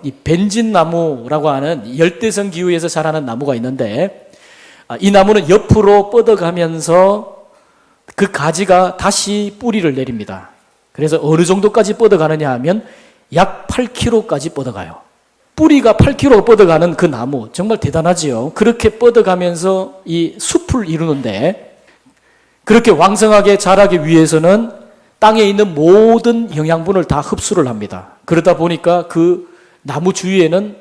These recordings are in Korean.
이 벤진나무라고 하는 열대성 기후에서 자라는 나무가 있는데, 이 나무는 옆으로 뻗어가면서 그 가지가 다시 뿌리를 내립니다. 그래서 어느 정도까지 뻗어가느냐 하면 약 8km까지 뻗어가요. 뿌리가 8km 뻗어가는 그 나무 정말 대단하지요. 그렇게 뻗어가면서 이 숲을 이루는데, 그렇게 왕성하게 자라기 위해서는 땅에 있는 모든 영양분을 다 흡수를 합니다. 그러다 보니까 그 나무 주위에는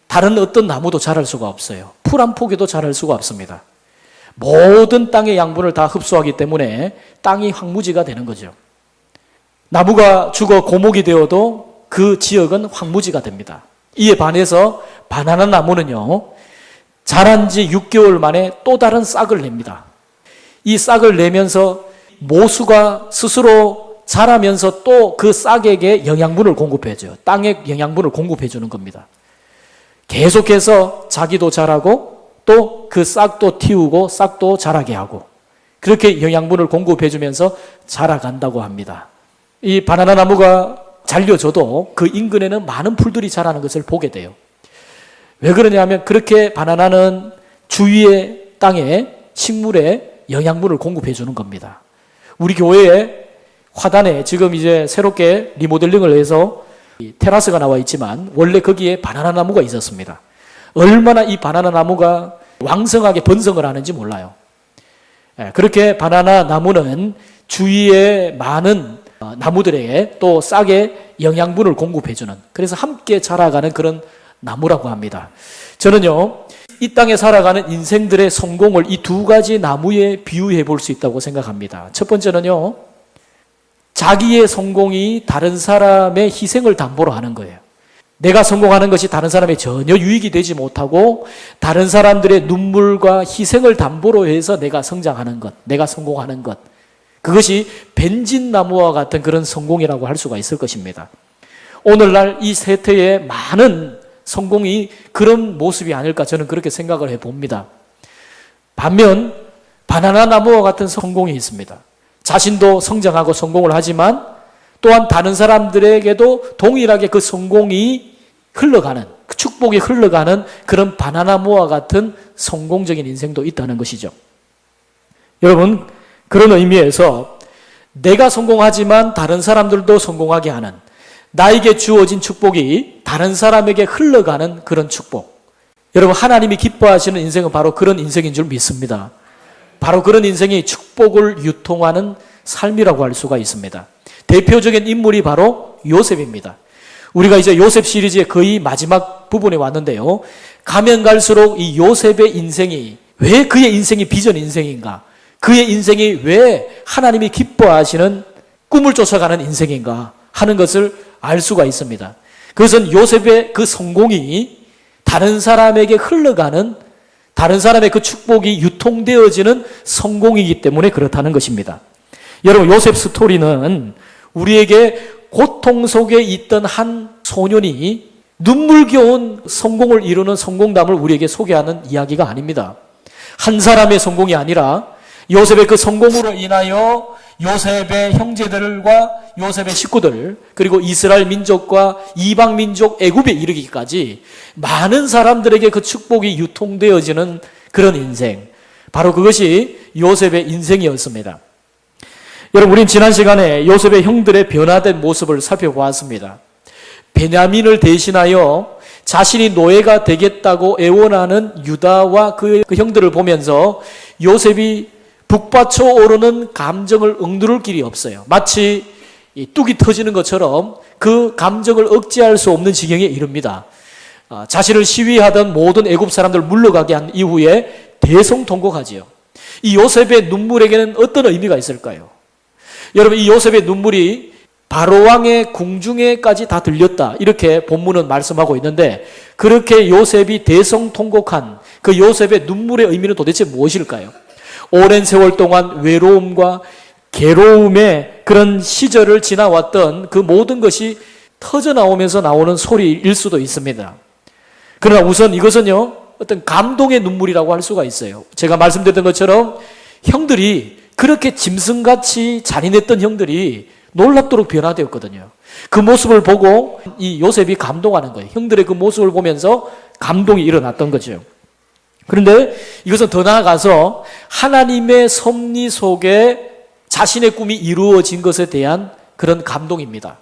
다른 어떤 나무도 자랄 수가 없어요. 풀 한 포기도 자랄 수가 없습니다. 모든 땅의 양분을 다 흡수하기 때문에 땅이 황무지가 되는 거죠. 나무가 죽어 고목이 되어도 그 지역은 황무지가 됩니다. 이에 반해서 바나나 나무는요, 자란 지 6개월 만에 또 다른 싹을 냅니다. 이 싹을 내면서 모수가 스스로 자라면서 또 그 싹에게 영양분을 공급해줘요. 땅에 영양분을 공급해주는 겁니다. 계속해서 자기도 자라고 또 그 싹도 틔우고 싹도 자라게 하고, 그렇게 영양분을 공급해주면서 자라간다고 합니다. 이 바나나 나무가 잘려져도 그 인근에는 많은 풀들이 자라는 것을 보게 돼요. 왜 그러냐면 그렇게 바나나는 주위의 땅에 식물에 영양분을 공급해 주는 겁니다. 우리 교회에 화단에 지금 이제 새롭게 리모델링을 해서 테라스가 나와 있지만 원래 거기에 바나나 나무가 있었습니다. 얼마나 이 바나나 나무가 왕성하게 번성을 하는지 몰라요. 그렇게 바나나 나무는 주위에 많은 나무들에게 또 싹에 영양분을 공급해 주는, 그래서 함께 자라가는 그런 나무라고 합니다. 저는요, 이 땅에 살아가는 인생들의 성공을 이 두 가지 나무에 비유해 볼 수 있다고 생각합니다. 첫 번째는요, 자기의 성공이 다른 사람의 희생을 담보로 하는 거예요. 내가 성공하는 것이 다른 사람의 전혀 유익이 되지 못하고 다른 사람들의 눈물과 희생을 담보로 해서 내가 성장하는 것, 내가 성공하는 것, 그것이 벤진나무와 같은 그런 성공이라고 할 수가 있을 것입니다. 오늘날 이 세태의 많은 성공이 그런 모습이 아닐까, 저는 그렇게 생각을 해봅니다. 반면 바나나 나무와 같은 성공이 있습니다. 자신도 성장하고 성공을 하지만 또한 다른 사람들에게도 동일하게 그 성공이 흘러가는, 그 축복이 흘러가는 그런 바나나무와 같은 성공적인 인생도 있다는 것이죠. 여러분, 그런 의미에서 내가 성공하지만 다른 사람들도 성공하게 하는, 나에게 주어진 축복이 다른 사람에게 흘러가는 그런 축복. 여러분, 하나님이 기뻐하시는 인생은 바로 그런 인생인 줄 믿습니다. 바로 그런 인생이 축복을 유통하는 삶이라고 할 수가 있습니다. 대표적인 인물이 바로 요셉입니다. 우리가 이제 요셉 시리즈의 거의 마지막 부분에 왔는데요, 가면 갈수록 이 요셉의 인생이, 왜 그의 인생이 비전 인생인가, 그의 인생이 왜 하나님이 기뻐하시는 꿈을 쫓아가는 인생인가 하는 것을 알 수가 있습니다. 그것은 요셉의 그 성공이 다른 사람에게 흘러가는, 다른 사람의 그 축복이 유통되어지는 성공이기 때문에 그렇다는 것입니다. 여러분, 요셉 스토리는 우리에게 고통 속에 있던 한 소년이 눈물겨운 성공을 이루는 성공담을 우리에게 소개하는 이야기가 아닙니다. 한 사람의 성공이 아니라 요셉의 그 성공으로 인하여 요셉의 형제들과 요셉의 식구들, 그리고 이스라엘 민족과 이방 민족 애굽에 이르기까지 많은 사람들에게 그 축복이 유통되어지는 그런 인생, 바로 그것이 요셉의 인생이었습니다. 여러분, 우린 지난 시간에 요셉의 형들의 변화된 모습을 살펴보았습니다. 베냐민을 대신하여 자신이 노예가 되겠다고 애원하는 유다와 그 형들을 보면서 요셉이 북받쳐 오르는 감정을 억누를 길이 없어요. 마치 뚝이 터지는 것처럼 그 감정을 억제할 수 없는 지경에 이릅니다. 자신을 시위하던 모든 애굽 사람들 물러가게 한 이후에 대성통곡하지요. 이 요셉의 눈물에게는 어떤 의미가 있을까요? 여러분, 이 요셉의 눈물이 바로왕의 궁중에까지 다 들렸다, 이렇게 본문은 말씀하고 있는데, 그렇게 요셉이 대성통곡한 그 요셉의 눈물의 의미는 도대체 무엇일까요? 오랜 세월 동안 외로움과 괴로움의 그런 시절을 지나왔던 그 모든 것이 터져나오면서 나오는 소리일 수도 있습니다. 그러나 우선 이것은요, 어떤 감동의 눈물이라고 할 수가 있어요. 제가 말씀드렸던 것처럼 형들이, 그렇게 짐승같이 잔인했던 형들이 놀랍도록 변화되었거든요. 그 모습을 보고 이 요셉이 감동하는 거예요. 형들의 그 모습을 보면서 감동이 일어났던 거죠. 그런데 이것은 더 나아가서 하나님의 섭리 속에 자신의 꿈이 이루어진 것에 대한 그런 감동입니다.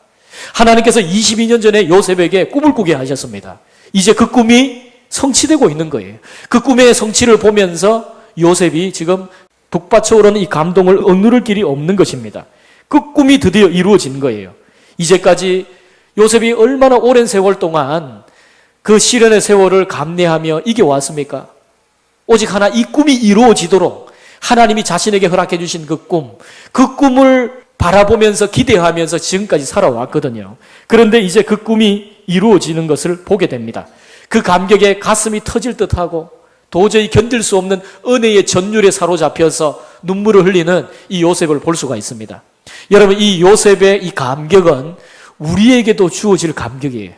하나님께서 22년 전에 요셉에게 꿈을 꾸게 하셨습니다. 이제 그 꿈이 성취되고 있는 거예요. 그 꿈의 성취를 보면서 요셉이 지금 북받쳐 오르는 이 감동을 억누를 길이 없는 것입니다. 그 꿈이 드디어 이루어진 거예요. 이제까지 요셉이 얼마나 오랜 세월 동안 그 시련의 세월을 감내하며 이겨왔습니까? 오직 하나, 이 꿈이 이루어지도록 하나님이 자신에게 허락해 주신 그 꿈을 바라보면서 기대하면서 지금까지 살아왔거든요. 그런데 이제 그 꿈이 이루어지는 것을 보게 됩니다. 그 감격에 가슴이 터질 듯하고 도저히 견딜 수 없는 은혜의 전율에 사로잡혀서 눈물을 흘리는 이 요셉을 볼 수가 있습니다. 여러분, 이 요셉의 이 감격은 우리에게도 주어질 감격이에요.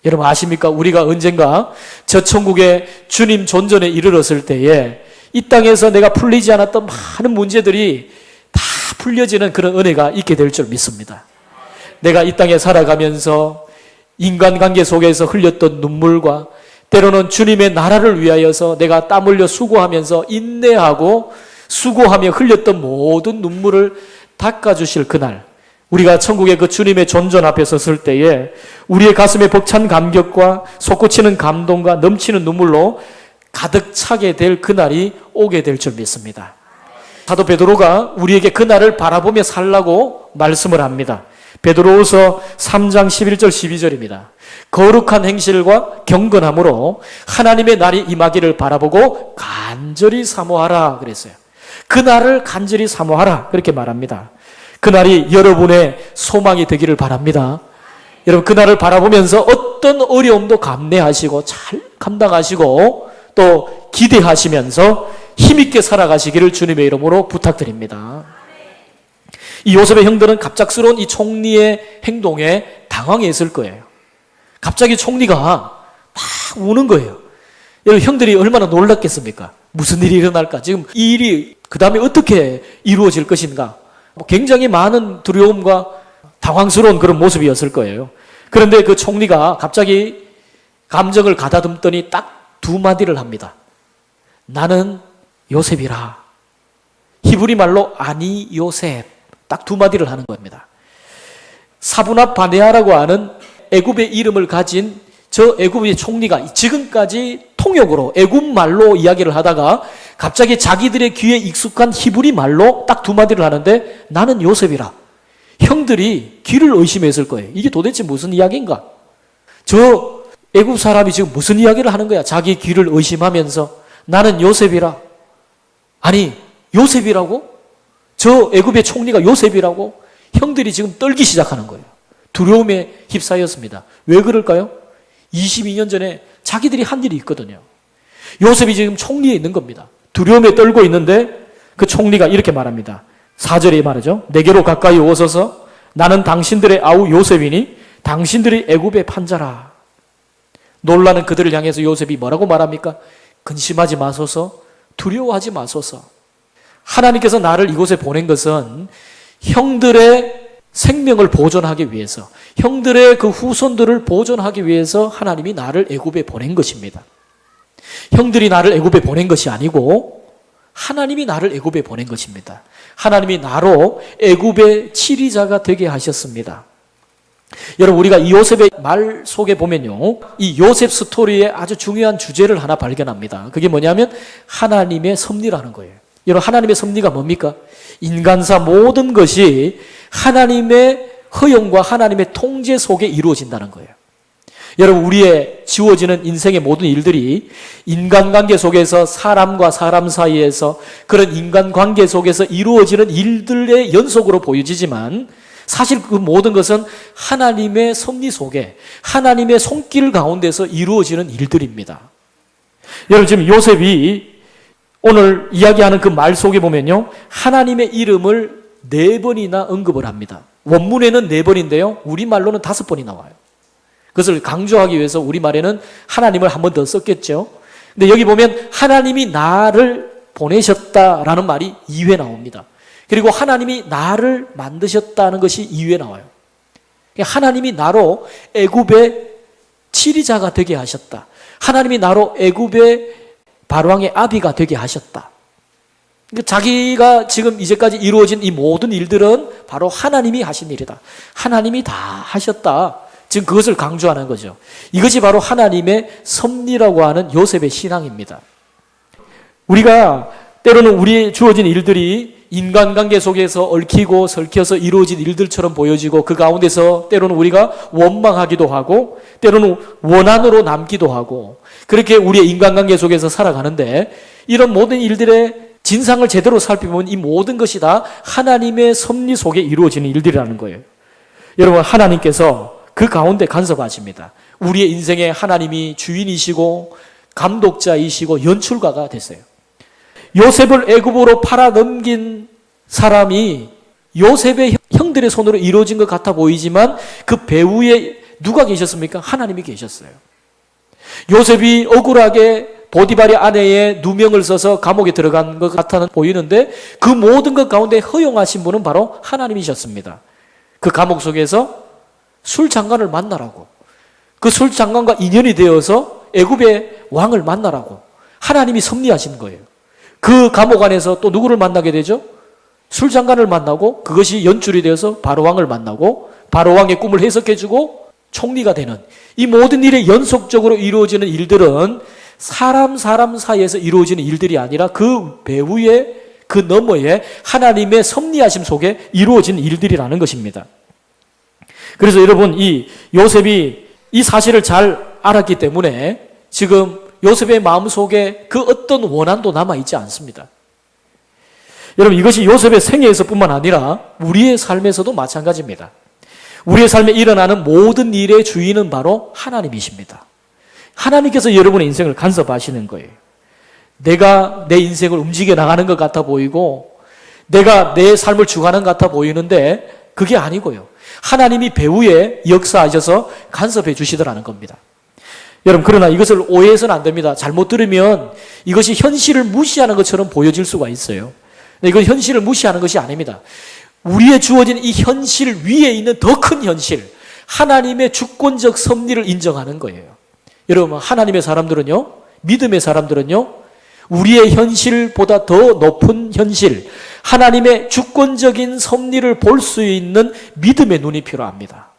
여러분 아십니까? 우리가 언젠가 저 천국의 주님 존전에 이르렀을 때에 이 땅에서 내가 풀리지 않았던 많은 문제들이 다 풀려지는 그런 은혜가 있게 될 줄 믿습니다. 내가 이 땅에 살아가면서 인간관계 속에서 흘렸던 눈물과 때로는 주님의 나라를 위하여서 내가 땀 흘려 수고하면서 인내하고 수고하며 흘렸던 모든 눈물을 닦아주실 그날, 우리가 천국의 그 주님의 존전 앞에 섰을 때에 우리의 가슴에 벅찬 감격과 솟구치는 감동과 넘치는 눈물로 가득 차게 될 그날이 오게 될 줄 믿습니다. 사도 베드로가 우리에게 그날을 바라보며 살라고 말씀을 합니다. 베드로후서 3장 11절 12절입니다. 거룩한 행실과 경건함으로 하나님의 날이 임하기를 바라보고 간절히 사모하라 그랬어요. 그날을 간절히 사모하라 그렇게 말합니다. 그날이 여러분의 소망이 되기를 바랍니다. 여러분 그날을 바라보면서 어떤 어려움도 감내하시고 잘 감당하시고 또 기대하시면서 힘있게 살아가시기를 주님의 이름으로 부탁드립니다. 이 요셉의 형들은 갑작스러운 이 총리의 행동에 당황했을 거예요. 갑자기 총리가 막 우는 거예요. 여러분 형들이 얼마나 놀랐겠습니까? 무슨 일이 일어날까? 지금 이 일이 그 다음에 어떻게 이루어질 것인가? 굉장히 많은 두려움과 당황스러운 그런 모습이었을 거예요. 그런데 그 총리가 갑자기 감정을 가다듬더니 딱 두 마디를 합니다. 나는 요셉이라. 히브리 말로 아니 요셉. 딱 두 마디를 하는 겁니다. 사브낫 바네아라고 하는 애굽의 이름을 가진 저 애굽의 총리가 지금까지 통역으로 애굽 말로 이야기를 하다가 갑자기 자기들의 귀에 익숙한 히브리 말로 딱 두 마디를 하는데 나는 요셉이라. 형들이 귀를 의심했을 거예요. 이게 도대체 무슨 이야기인가? 저 애굽 사람이 지금 무슨 이야기를 하는 거야? 자기 귀를 의심하면서 나는 요셉이라. 아니 요셉이라고? 저 애굽의 총리가 요셉이라고? 형들이 지금 떨기 시작하는 거예요. 두려움에 휩싸였습니다. 왜 그럴까요? 22년 전에 자기들이 한 일이 있거든요. 요셉이 지금 총리에 있는 겁니다. 두려움에 떨고 있는데 그 총리가 이렇게 말합니다. 4절에 말하죠. 내게로 가까이 오소서. 나는 당신들의 아우 요셉이니 당신들이 애굽의 판자라. 놀라는 그들을 향해서 요셉이 뭐라고 말합니까? 근심하지 마소서. 두려워하지 마소서. 하나님께서 나를 이곳에 보낸 것은 형들의 생명을 보존하기 위해서, 형들의 그 후손들을 보존하기 위해서 하나님이 나를 애굽에 보낸 것입니다. 형들이 나를 애굽에 보낸 것이 아니고 하나님이 나를 애굽에 보낸 것입니다. 하나님이 나로 애굽의 치리자가 되게 하셨습니다. 여러분 우리가 이 요셉의 말 속에 보면요, 이 요셉 스토리의 아주 중요한 주제를 하나 발견합니다. 그게 뭐냐면 하나님의 섭리라는 거예요. 여러분 하나님의 섭리가 뭡니까? 인간사 모든 것이 하나님의 허용과 하나님의 통제 속에 이루어진다는 거예요. 여러분 우리의 지워지는 인생의 모든 일들이 인간관계 속에서 사람과 사람 사이에서 그런 인간관계 속에서 이루어지는 일들의 연속으로 보여지지만 사실 그 모든 것은 하나님의 섭리 속에 하나님의 손길 가운데서 이루어지는 일들입니다. 여러분 지금 요셉이 오늘 이야기하는 그 말 속에 보면요, 하나님의 이름을 4번이나 언급을 합니다. 원문에는 4번인데요 우리말로는 5번이 나와요. 그것을 강조하기 위해서 우리말에는 하나님을 한 번 더 썼겠죠. 근데 여기 보면 하나님이 나를 보내셨다라는 말이 2회 나옵니다. 그리고 하나님이 나를 만드셨다는 것이 2위에 나와요. 하나님이 나로 애굽의 치리자가 되게 하셨다. 하나님이 나로 애굽의 바로왕의 아비가 되게 하셨다. 그러니까 자기가 지금 이제까지 이루어진 이 모든 일들은 바로 하나님이 하신 일이다. 하나님이 다 하셨다. 지금 그것을 강조하는 거죠. 이것이 바로 하나님의 섭리라고 하는 요셉의 신앙입니다. 우리가 때로는 우리의 주어진 일들이 인간관계 속에서 얽히고 설켜서 이루어진 일들처럼 보여지고 그 가운데서 때로는 우리가 원망하기도 하고 때로는 원한으로 남기도 하고 그렇게 우리의 인간관계 속에서 살아가는데 이런 모든 일들의 진상을 제대로 살펴보면 이 모든 것이 다 하나님의 섭리 속에 이루어지는 일들이라는 거예요. 여러분, 하나님께서 그 가운데 간섭하십니다. 우리의 인생에 하나님이 주인이시고 감독자이시고 연출가가 됐어요. 요셉을 애굽으로 팔아 넘긴 사람이 요셉의 형들의 손으로 이루어진 것 같아 보이지만 그 배후에 누가 계셨습니까? 하나님이 계셨어요. 요셉이 억울하게 보디발의 아내의 누명을 써서 감옥에 들어간 것 같아 보이는데 그 모든 것 가운데 허용하신 분은 바로 하나님이셨습니다. 그 감옥 속에서 술장관을 만나라고, 그 술장관과 인연이 되어서 애굽의 왕을 만나라고 하나님이 섭리하신 거예요. 그 감옥 안에서 또 누구를 만나게 되죠? 술장관을 만나고 그것이 연출이 되어서 바로왕을 만나고 바로왕의 꿈을 해석해주고 총리가 되는 이 모든 일에 연속적으로 이루어지는 일들은 사람 사이에서 이루어지는 일들이 아니라 그 배후에 그 너머에 하나님의 섭리하심 속에 이루어진 일들이라는 것입니다. 그래서 여러분, 이 요셉이 이 사실을 잘 알았기 때문에 지금 요셉의 마음속에 그 어떤 원한도 남아있지 않습니다. 여러분, 이것이 요셉의 생애에서뿐만 아니라 우리의 삶에서도 마찬가지입니다. 우리의 삶에 일어나는 모든 일의 주인은 바로 하나님이십니다. 하나님께서 여러분의 인생을 간섭하시는 거예요. 내가 내 인생을 움직여 나가는 것 같아 보이고 내가 내 삶을 주관하는 것 같아 보이는데 그게 아니고요. 하나님이 배후에 역사하셔서 간섭해 주시더라는 겁니다. 여러분, 그러나 이것을 오해해서는 안 됩니다. 잘못 들으면 이것이 현실을 무시하는 것처럼 보여질 수가 있어요. 근데 이건 현실을 무시하는 것이 아닙니다. 우리의 주어진 이 현실 위에 있는 더 큰 현실, 하나님의 주권적 섭리를 인정하는 거예요. 여러분, 하나님의 사람들은요, 믿음의 사람들은요, 우리의 현실보다 더 높은 현실, 하나님의 주권적인 섭리를 볼 수 있는 믿음의 눈이 필요합니다.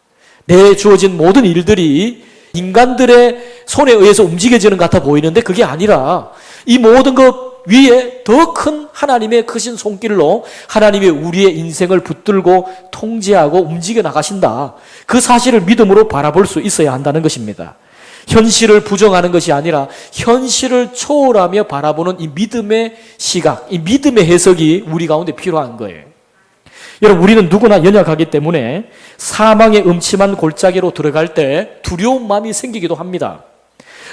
내 주어진 모든 일들이 인간들의 손에 의해서 움직여지는 것 같아 보이는데 그게 아니라 이 모든 것 위에 더 큰 하나님의 크신 손길로 하나님이 우리의 인생을 붙들고 통제하고 움직여 나가신다. 그 사실을 믿음으로 바라볼 수 있어야 한다는 것입니다. 현실을 부정하는 것이 아니라 현실을 초월하며 바라보는 이 믿음의 시각, 이 믿음의 해석이 우리 가운데 필요한 거예요. 여러분, 우리는 누구나 연약하기 때문에 사망의 음침한 골짜기로 들어갈 때 두려운 마음이 생기기도 합니다.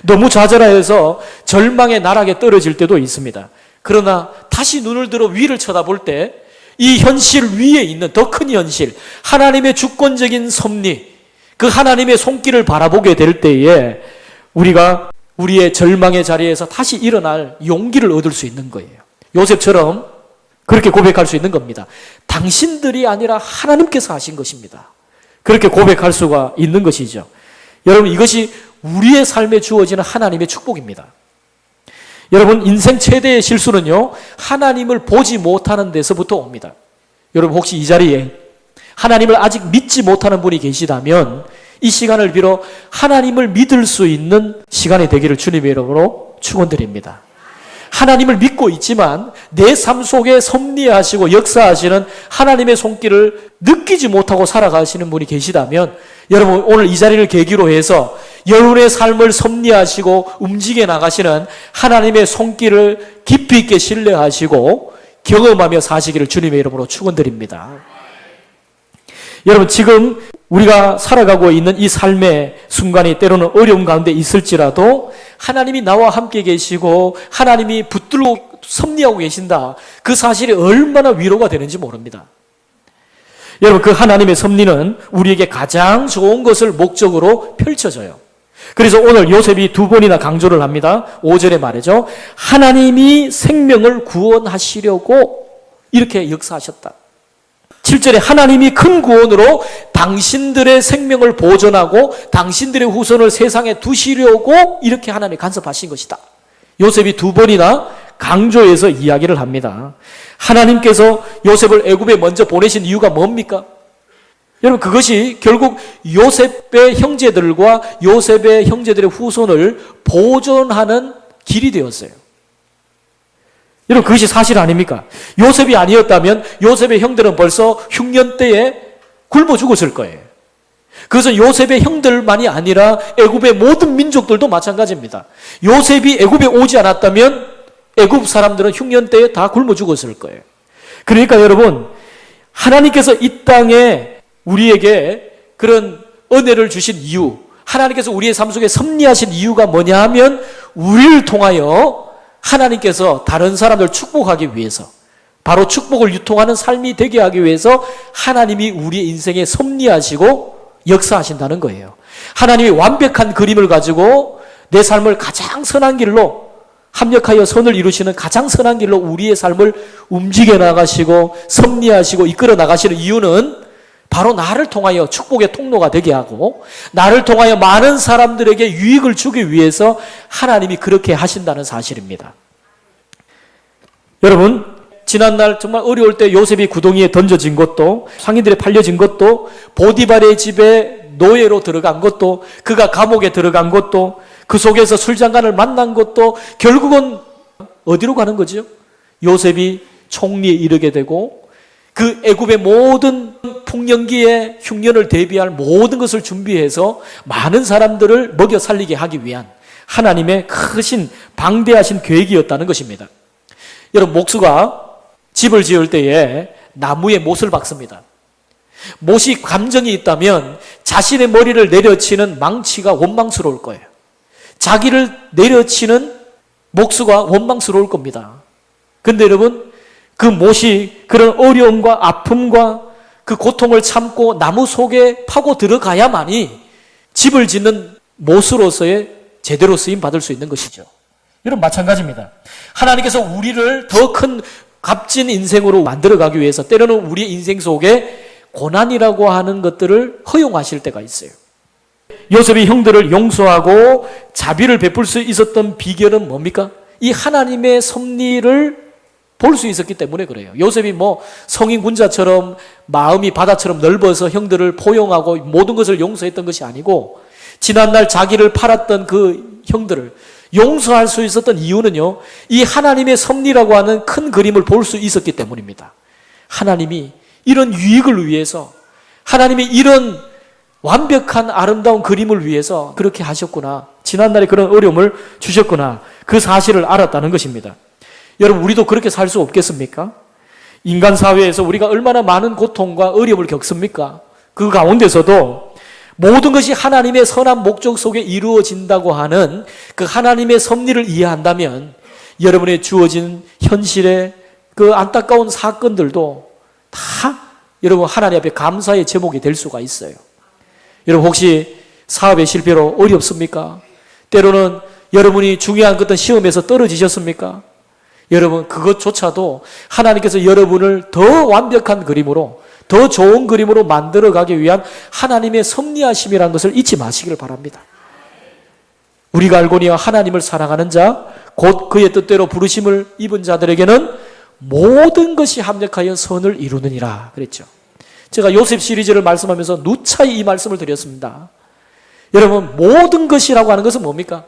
너무 좌절하여서 절망의 나락에 떨어질 때도 있습니다. 그러나 다시 눈을 들어 위를 쳐다볼 때 이 현실 위에 있는 더 큰 현실, 하나님의 주권적인 섭리, 그 하나님의 손길을 바라보게 될 때에 우리가 우리의 절망의 자리에서 다시 일어날 용기를 얻을 수 있는 거예요. 요셉처럼 그렇게 고백할 수 있는 겁니다. 당신들이 아니라 하나님께서 하신 것입니다. 그렇게 고백할 수가 있는 것이죠. 여러분, 이것이 우리의 삶에 주어지는 하나님의 축복입니다. 여러분, 인생 최대의 실수는요, 하나님을 보지 못하는 데서부터 옵니다. 여러분, 혹시 이 자리에 하나님을 아직 믿지 못하는 분이 계시다면 이 시간을 빌어 하나님을 믿을 수 있는 시간이 되기를 주님의 이름으로 축원드립니다. 하나님을 믿고 있지만 내 삶 속에 섭리하시고 역사하시는 하나님의 손길을 느끼지 못하고 살아가시는 분이 계시다면 여러분, 오늘 이 자리를 계기로 해서 여러분의 삶을 섭리하시고 움직여 나가시는 하나님의 손길을 깊이 있게 신뢰하시고 경험하며 사시기를 주님의 이름으로 축원드립니다. 여러분, 지금 우리가 살아가고 있는 이 삶의 순간이 때로는 어려운 가운데 있을지라도 하나님이 나와 함께 계시고 하나님이 붙들고 섭리하고 계신다. 그 사실이 얼마나 위로가 되는지 모릅니다. 여러분, 그 하나님의 섭리는 우리에게 가장 좋은 것을 목적으로 펼쳐져요. 그래서 오늘 요셉이 2번이나 강조를 합니다. 5절에 말이죠. 하나님이 생명을 구원하시려고 이렇게 역사하셨다. 7절에 하나님이 큰 구원으로 당신들의 생명을 보존하고 당신들의 후손을 세상에 두시려고 이렇게 하나님이 간섭하신 것이다. 요셉이 두 번이나 강조해서 이야기를 합니다. 하나님께서 요셉을 애굽에 먼저 보내신 이유가 뭡니까? 여러분, 그것이 결국 요셉의 형제들과 요셉의 형제들의 후손을 보존하는 길이 되었어요. 여러분, 그것이 사실 아닙니까? 요셉이 아니었다면 요셉의 형들은 벌써 흉년 때에 굶어 죽었을 거예요. 그것은 요셉의 형들만이 아니라 애굽의 모든 민족들도 마찬가지입니다. 요셉이 애굽에 오지 않았다면 애굽 사람들은 흉년 때에 다 굶어 죽었을 거예요. 그러니까 여러분, 하나님께서 이 땅에 우리에게 그런 은혜를 주신 이유, 하나님께서 우리의 삶 속에 섭리하신 이유가 뭐냐 하면 우리를 통하여 하나님께서 다른 사람들 축복하기 위해서, 바로 축복을 유통하는 삶이 되게 하기 위해서 하나님이 우리의 인생에 섭리하시고 역사하신다는 거예요. 하나님이 완벽한 그림을 가지고 내 삶을 가장 선한 길로 합력하여 선을 이루시는 가장 선한 길로 우리의 삶을 움직여 나가시고 섭리하시고 이끌어 나가시는 이유는 바로 나를 통하여 축복의 통로가 되게 하고 나를 통하여 많은 사람들에게 유익을 주기 위해서 하나님이 그렇게 하신다는 사실입니다. 여러분, 지난날 정말 어려울 때 요셉이 구덩이에 던져진 것도, 상인들에 팔려진 것도, 보디발의 집에 노예로 들어간 것도, 그가 감옥에 들어간 것도, 그 속에서 술장관을 만난 것도 결국은 어디로 가는 거죠? 요셉이 총리에 이르게 되고 그 애굽의 모든 풍년기에 흉년을 대비할 모든 것을 준비해서 많은 사람들을 먹여 살리게 하기 위한 하나님의 크신 방대하신 계획이었다는 것입니다. 여러분, 목수가 집을 지을 때에 나무에 못을 박습니다. 못이 감정이 있다면 자신의 머리를 내려치는 망치가 원망스러울 거예요. 자기를 내려치는 목수가 원망스러울 겁니다. 근데 여러분, 그 못이 그런 어려움과 아픔과 그 고통을 참고 나무 속에 파고 들어가야만이 집을 짓는 못으로서의 제대로 쓰임 받을 수 있는 것이죠. 여러분, 마찬가지입니다. 하나님께서 우리를 더 큰 값진 인생으로 만들어가기 위해서 때로는 우리의 인생 속에 고난이라고 하는 것들을 허용하실 때가 있어요. 요셉이 형들을 용서하고 자비를 베풀 수 있었던 비결은 뭡니까? 이 하나님의 섭리를 볼 수 있었기 때문에 그래요. 요셉이 성인 군자처럼 마음이 바다처럼 넓어서 형들을 포용하고 모든 것을 용서했던 것이 아니고 지난날 자기를 팔았던 그 형들을 용서할 수 있었던 이유는요, 이 하나님의 섭리라고 하는 큰 그림을 볼 수 있었기 때문입니다. 하나님이 이런 유익을 위해서, 하나님이 이런 완벽한 아름다운 그림을 위해서 그렇게 하셨구나, 지난날에 그런 어려움을 주셨구나, 그 사실을 알았다는 것입니다. 여러분, 우리도 그렇게 살 수 없겠습니까? 인간 사회에서 우리가 얼마나 많은 고통과 어려움을 겪습니까? 그 가운데서도 모든 것이 하나님의 선한 목적 속에 이루어진다고 하는 그 하나님의 섭리를 이해한다면 여러분의 주어진 현실의 그 안타까운 사건들도 다 여러분 하나님 앞에 감사의 제목이 될 수가 있어요. 여러분, 혹시 사업의 실패로 어렵습니까? 때로는 여러분이 중요한 어떤 시험에서 떨어지셨습니까? 여러분, 그것조차도 하나님께서 여러분을 더 완벽한 그림으로, 더 좋은 그림으로 만들어가기 위한 하나님의 섭리하심이라는 것을 잊지 마시기를 바랍니다. 우리가 알거니와 하나님을 사랑하는 자, 곧 그의 뜻대로 부르심을 입은 자들에게는 모든 것이 합력하여 선을 이루느니라 그랬죠. 제가 요셉 시리즈를 말씀하면서 누차히 이 말씀을 드렸습니다. 여러분, 모든 것이라고 하는 것은 뭡니까?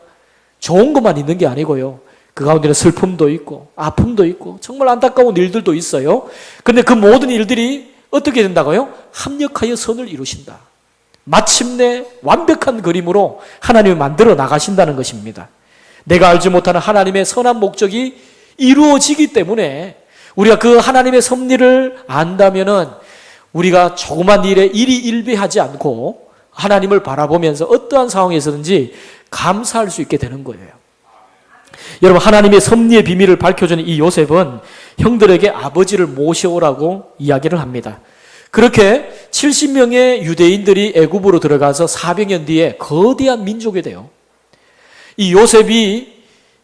좋은 것만 있는 게 아니고요, 그 가운데는 슬픔도 있고 아픔도 있고 정말 안타까운 일들도 있어요. 그런데 그 모든 일들이 어떻게 된다고요? 합력하여 선을 이루신다. 마침내 완벽한 그림으로 하나님이 만들어 나가신다는 것입니다. 내가 알지 못하는 하나님의 선한 목적이 이루어지기 때문에 우리가 그 하나님의 섭리를 안다면은 우리가 조그만 일에 일희일비하지 않고 하나님을 바라보면서 어떠한 상황에서든지 감사할 수 있게 되는 거예요. 여러분, 하나님의 섭리의 비밀을 밝혀주는 이 요셉은 형들에게 아버지를 모셔오라고 이야기를 합니다. 그렇게 70명의 유대인들이 애굽으로 들어가서 400년 뒤에 거대한 민족이 돼요. 이 요셉이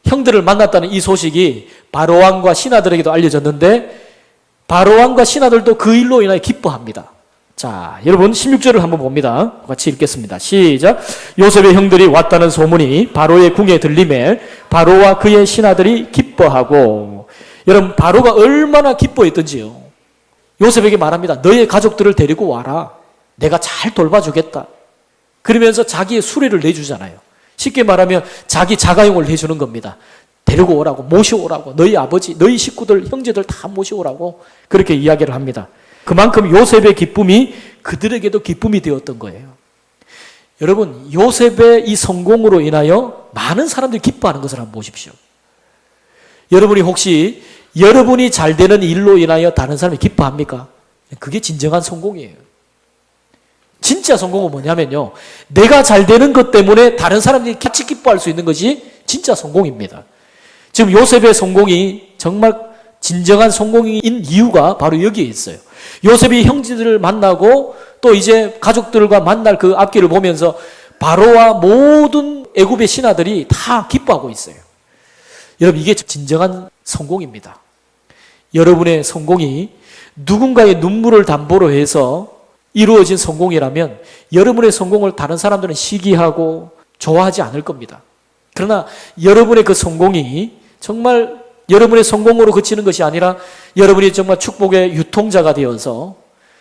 형들을 만났다는 이 소식이 바로왕과 신하들에게도 알려졌는데 바로왕과 신하들도 그 일로 인하여 기뻐합니다. 자, 여러분 16절을 한번 봅니다. 같이 읽겠습니다. 시작. 요셉의 형들이 왔다는 소문이 바로의 궁에 들림에 바로와 그의 신하들이 기뻐하고. 여러분, 바로가 얼마나 기뻐했던지요. 요셉에게 말합니다. 너의 가족들을 데리고 와라. 내가 잘 돌봐주겠다. 그러면서 자기의 수레를 내주잖아요. 쉽게 말하면 자기 자가용을 내주는 겁니다. 데리고 오라고, 모셔오라고, 너희 아버지, 너희 식구들, 형제들 다 모셔오라고 그렇게 이야기를 합니다. 그만큼 요셉의 기쁨이 그들에게도 기쁨이 되었던 거예요. 여러분, 요셉의 이 성공으로 인하여 많은 사람들이 기뻐하는 것을 한번 보십시오. 여러분이 혹시 여러분이 잘 되는 일로 인하여 다른 사람이 기뻐합니까? 그게 진정한 성공이에요. 진짜 성공은 뭐냐면요, 내가 잘 되는 것 때문에 다른 사람들이 같이 기뻐할 수 있는 것이 진짜 성공입니다. 지금 요셉의 성공이 정말 진정한 성공인 이유가 바로 여기에 있어요. 요셉이 형제들을 만나고 또 이제 가족들과 만날 그 앞길을 보면서 바로와 모든 애굽의 신하들이 다 기뻐하고 있어요. 여러분, 이게 진정한 성공입니다. 여러분의 성공이 누군가의 눈물을 담보로 해서 이루어진 성공이라면 여러분의 성공을 다른 사람들은 시기하고 좋아하지 않을 겁니다. 그러나 여러분의 그 성공이 정말 여러분의 성공으로 그치는 것이 아니라 여러분이 정말 축복의 유통자가 되어서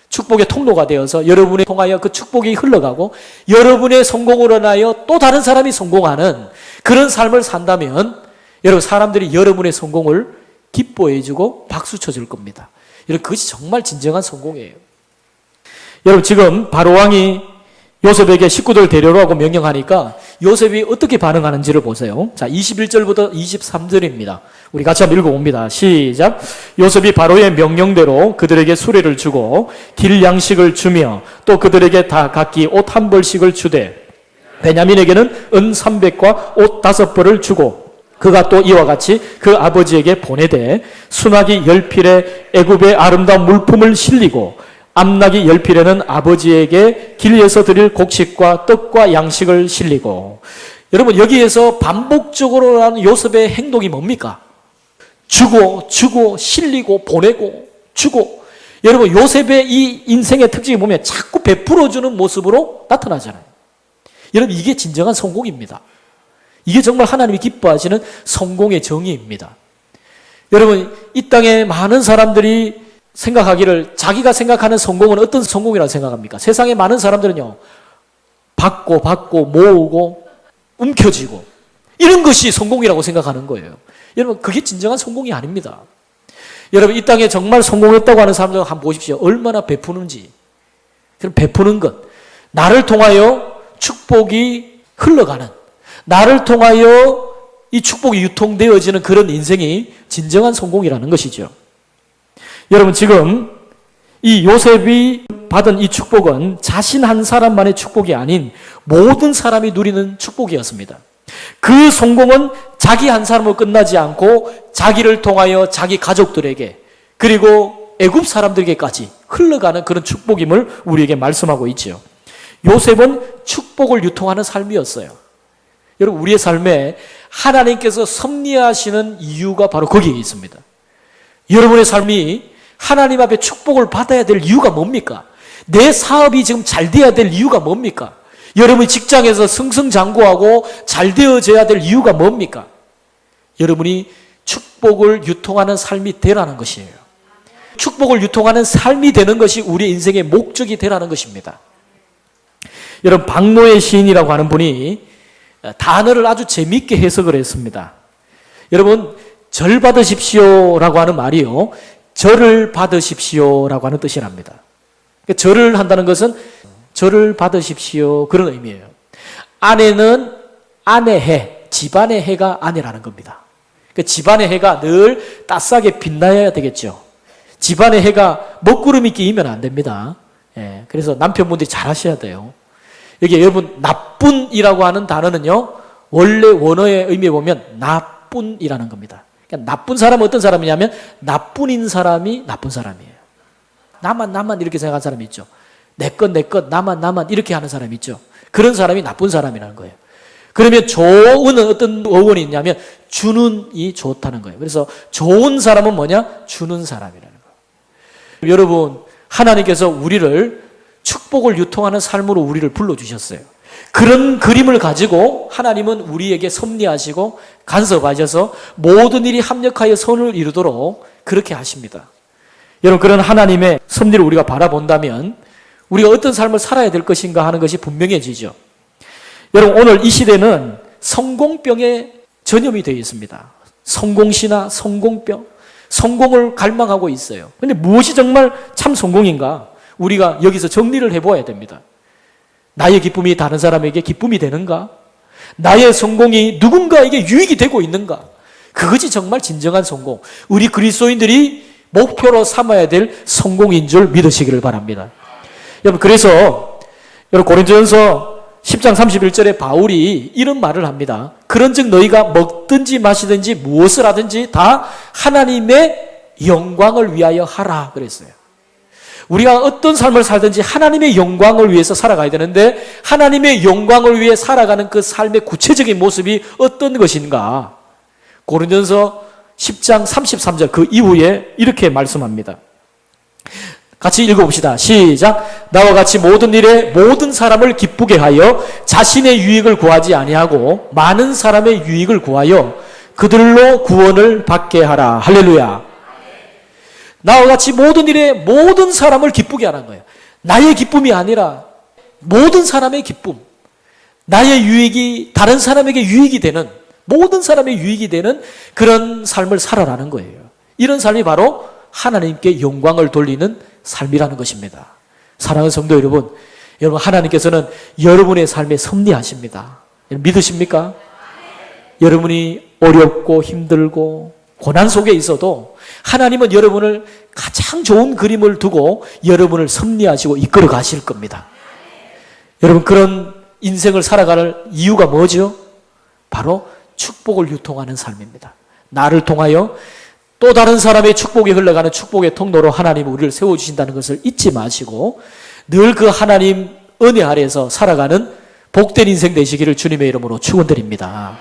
축복의 통로가 되어서 여러분에 통하여 그 축복이 흘러가고 여러분의 성공으로 인하여 또 다른 사람이 성공하는 그런 삶을 산다면 여러분, 사람들이 여러분의 성공을 기뻐해주고 박수 쳐줄 겁니다. 여러분, 그것이 정말 진정한 성공이에요. 여러분, 지금 바로왕이 요셉에게 식구들 데려오라고 명령하니까 요셉이 어떻게 반응하는지를 보세요. 자, 21절부터 23절입니다. 우리 같이 한번 읽어봅니다. 시작. 요셉이 바로의 명령대로 그들에게 수레를 주고 길 양식을 주며 또 그들에게 다 각기 옷 한 벌씩을 주되 베냐민에게는 은 300과 옷 5벌을 주고 그가 또 이와 같이 그 아버지에게 보내되 수나기 10필에 애굽의 아름다운 물품을 실리고 암나기 10필에는 아버지에게 길에서 드릴 곡식과 떡과 양식을 실리고. 여러분, 여기에서 반복적으로 하는 요셉의 행동이 뭡니까? 주고 실리고 보내고 주고. 여러분, 요셉의 이 인생의 특징이 보면 자꾸 베풀어주는 모습으로 나타나잖아요. 여러분, 이게 진정한 성공입니다. 이게 정말 하나님이 기뻐하시는 성공의 정의입니다. 여러분, 이 땅에 많은 사람들이 생각하기를 자기가 생각하는 성공은 어떤 성공이라고 생각합니까? 세상에 많은 사람들은요, 받고 모으고 움켜쥐고 이런 것이 성공이라고 생각하는 거예요. 여러분, 그게 진정한 성공이 아닙니다. 여러분, 이 땅에 정말 성공했다고 하는 사람들 한번 보십시오. 얼마나 베푸는지. 그럼 베푸는 것, 나를 통하여 축복이 흘러가는, 나를 통하여 이 축복이 유통되어지는 그런 인생이 진정한 성공이라는 것이죠. 여러분, 지금 이 요셉이 받은 이 축복은 자신 한 사람만의 축복이 아닌 모든 사람이 누리는 축복이었습니다. 그 성공은 자기 한 사람으로 끝나지 않고 자기를 통하여 자기 가족들에게 그리고 애굽 사람들에게까지 흘러가는 그런 축복임을 우리에게 말씀하고 있죠. 요셉은 축복을 유통하는 삶이었어요. 여러분, 우리의 삶에 하나님께서 섭리하시는 이유가 바로 거기에 있습니다. 여러분의 삶이 하나님 앞에 축복을 받아야 될 이유가 뭡니까? 내 사업이 지금 잘 돼야 될 이유가 뭡니까? 여러분이 직장에서 승승장구하고 잘 되어져야 될 이유가 뭡니까? 여러분이 축복을 유통하는 삶이 되라는 것이에요. 축복을 유통하는 삶이 되는 것이 우리 인생의 목적이 되라는 것입니다. 여러분, 박노해 시인이라고 하는 분이 단어를 아주 재미있게 해석을 했습니다. 여러분, 절 받으십시오라고 하는 말이요, 절을 받으십시오라고 하는 뜻이랍니다. 절을 한다는 것은 절을 받으십시오, 그런 의미예요. 아내는 아내 해, 집안의 해가 아내라는 겁니다. 집안의 해가 늘 따스하게 빛나야 되겠죠. 집안의 해가 먹구름이 끼이면 안 됩니다. 그래서 남편분들이 잘 하셔야 돼요. 여기 여러분, 나쁜이라고 하는 단어는요, 원래 원어의 의미에 보면 나쁜이라는 겁니다. 그러니까 나쁜 사람은 어떤 사람이냐면 나뿐인 사람이 나쁜 사람이에요. 나만 이렇게 생각하는 사람이 있죠. 내 것 나만 이렇게 하는 사람이 있죠. 그런 사람이 나쁜 사람이라는 거예요. 그러면 좋은 어떤 어원이 있냐면 주는이 좋다는 거예요. 그래서 좋은 사람은 뭐냐? 주는 사람이라는 거예요. 여러분, 하나님께서 우리를 축복을 유통하는 삶으로 우리를 불러주셨어요. 그런 그림을 가지고 하나님은 우리에게 섭리하시고 간섭하셔서 모든 일이 합력하여 선을 이루도록 그렇게 하십니다. 여러분, 그런 하나님의 섭리를 우리가 바라본다면 우리가 어떤 삶을 살아야 될 것인가 하는 것이 분명해지죠. 여러분, 오늘 이 시대는 성공병에 전염이 되어 있습니다. 성공신화, 성공병, 성공을 갈망하고 있어요. 그런데 무엇이 정말 참 성공인가? 우리가 여기서 정리를 해보아야 됩니다. 나의 기쁨이 다른 사람에게 기쁨이 되는가? 나의 성공이 누군가에게 유익이 되고 있는가? 그것이 정말 진정한 성공. 우리 그리스도인들이 목표로 삼아야 될 성공인 줄 믿으시기를 바랍니다. 여러분, 그래서 여러분 고린도전서 10장 31절에 바울이 이런 말을 합니다. 그런즉 너희가 먹든지 마시든지 무엇을 하든지 다 하나님의 영광을 위하여 하라 그랬어요. 우리가 어떤 삶을 살든지 하나님의 영광을 위해서 살아가야 되는데 하나님의 영광을 위해 살아가는 그 삶의 구체적인 모습이 어떤 것인가? 고린도전서 10장 33절 그 이후에 이렇게 말씀합니다. 같이 읽어봅시다. 시작. 나와 같이 모든 일에 모든 사람을 기쁘게 하여 자신의 유익을 구하지 아니하고 많은 사람의 유익을 구하여 그들로 구원을 받게 하라. 할렐루야. 나와 같이 모든 일에 모든 사람을 기쁘게 하라는 거예요. 나의 기쁨이 아니라 모든 사람의 기쁨, 나의 유익이 다른 사람에게 유익이 되는, 모든 사람의 유익이 되는 그런 삶을 살아라는 거예요. 이런 삶이 바로 하나님께 영광을 돌리는 삶이라는 것입니다. 사랑하는 성도 여러분, 여러분 하나님께서는 여러분의 삶에 섭리하십니다. 믿으십니까? 여러분이 어렵고 힘들고 고난 속에 있어도 하나님은 여러분을 가장 좋은 그림을 두고 여러분을 섭리하시고 이끌어 가실 겁니다. 여러분, 그런 인생을 살아가는 이유가 뭐죠? 바로 축복을 유통하는 삶입니다. 나를 통하여 또 다른 사람의 축복이 흘러가는 축복의 통로로 하나님은 우리를 세워주신다는 것을 잊지 마시고 늘 그 하나님 은혜 아래에서 살아가는 복된 인생 되시기를 주님의 이름으로 축원드립니다.